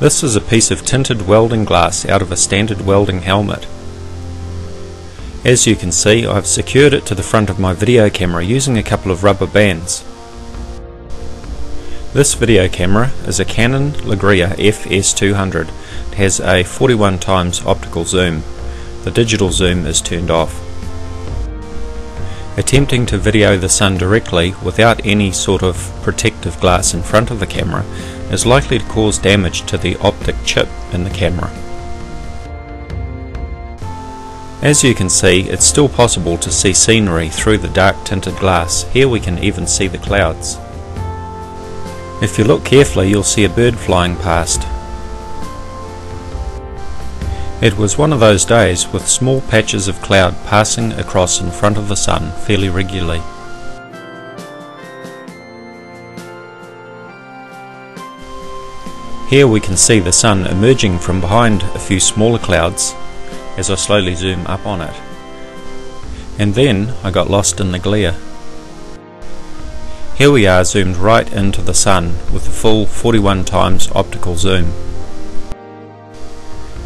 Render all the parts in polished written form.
This is a piece of tinted welding glass out of a standard welding helmet. As you can see, I've secured it to the front of my video camera using a couple of rubber bands. This video camera is a Canon Legria FS200. It has a 41x optical zoom. The digital zoom is turned off. Attempting to video the sun directly without any sort of protective glass in front of the camera is likely to cause damage to the optic chip in the camera. As you can see, it's still possible to see scenery through the dark tinted glass. Here we can even see the clouds. If you look carefully, you'll see a bird flying past. It was one of those days with small patches of cloud passing across in front of the sun fairly regularly. Here we can see the sun emerging from behind a few smaller clouds as I slowly zoom up on it. And then I got lost in the glare. Here we are zoomed right into the sun with a full 41x optical zoom.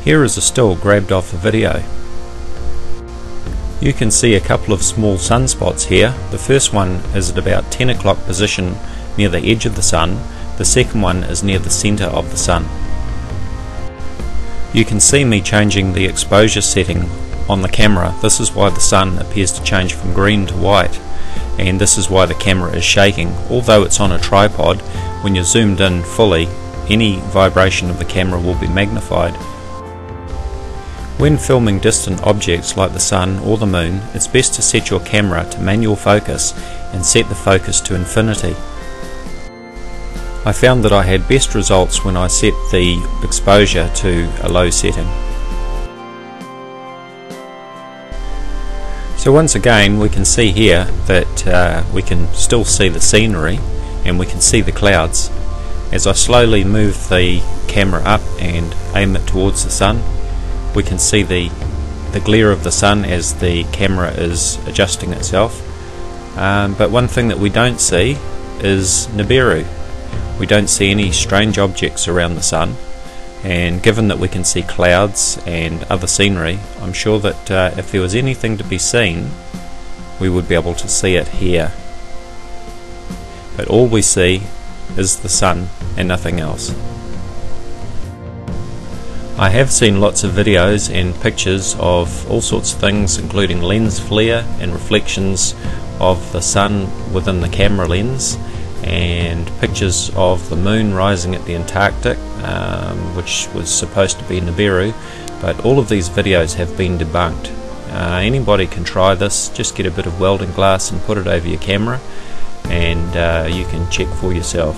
Here is a still grabbed off the video. You can see a couple of small sunspots here. The first one is at about 10 o'clock position near the edge of the sun. The second one is near the center of the sun. You can see me changing the exposure setting on the camera. This is why the sun appears to change from green to white, and this is why the camera is shaking. Although it's on a tripod, when you're zoomed in fully, any vibration of the camera will be magnified. When filming distant objects like the sun or the moon, it's best to set your camera to manual focus and set the focus to infinity. I found that I had best results when I set the exposure to a low setting. So once again, we can see here that we can still see the scenery and we can see the clouds. As I slowly move the camera up and aim it towards the sun, we can see the glare of the sun as the camera is adjusting itself. But one thing that we don't see is Nibiru. We don't see any strange objects around the sun, and given that we can see clouds and other scenery, I'm sure that if there was anything to be seen, we would be able to see it here. But all we see is the sun and nothing else. I have seen lots of videos and pictures of all sorts of things, including lens flare and reflections of the sun within the camera lens, and pictures of the moon rising at the Antarctic, which was supposed to be Nibiru, but all of these videos have been debunked. Anybody can try this. Just get a bit of welding glass and put it over your camera, and you can check for yourself.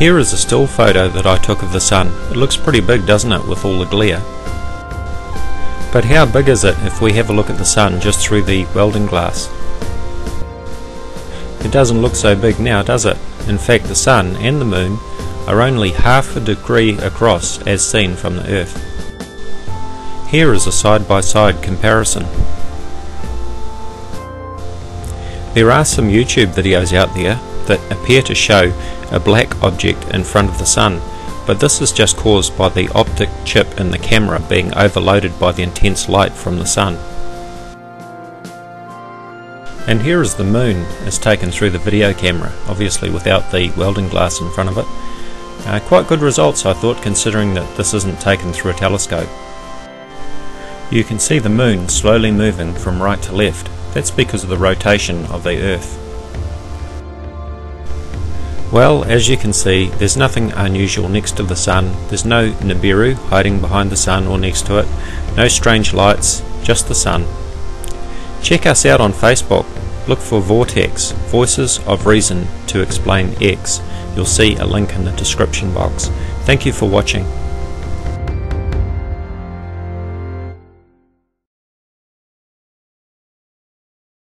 Here is a still photo that I took of the sun. It looks pretty big, doesn't it, with all the glare? But how big is it if we have a look at the sun just through the welding glass? It doesn't look so big now, does it? In fact, the sun and the moon are only half a degree across as seen from the Earth. Here is a side-by-side comparison. There are some YouTube videos out there that appear to show a black object in front of the sun, but this is just caused by the optic chip in the camera being overloaded by the intense light from the sun. And here is the moon as taken through the video camera, obviously without the welding glass in front of it. Quite good results, I thought, considering that this isn't taken through a telescope. You can see the moon slowly moving from right to left. That's because of the rotation of the Earth. Well, as you can see, there's nothing unusual next to the sun. There's no Nibiru hiding behind the sun or next to it. No strange lights, just the sun. Check us out on Facebook. Look for Vortex, Voices of Reason to Explain X. You'll see a link in the description box. Thank you for watching.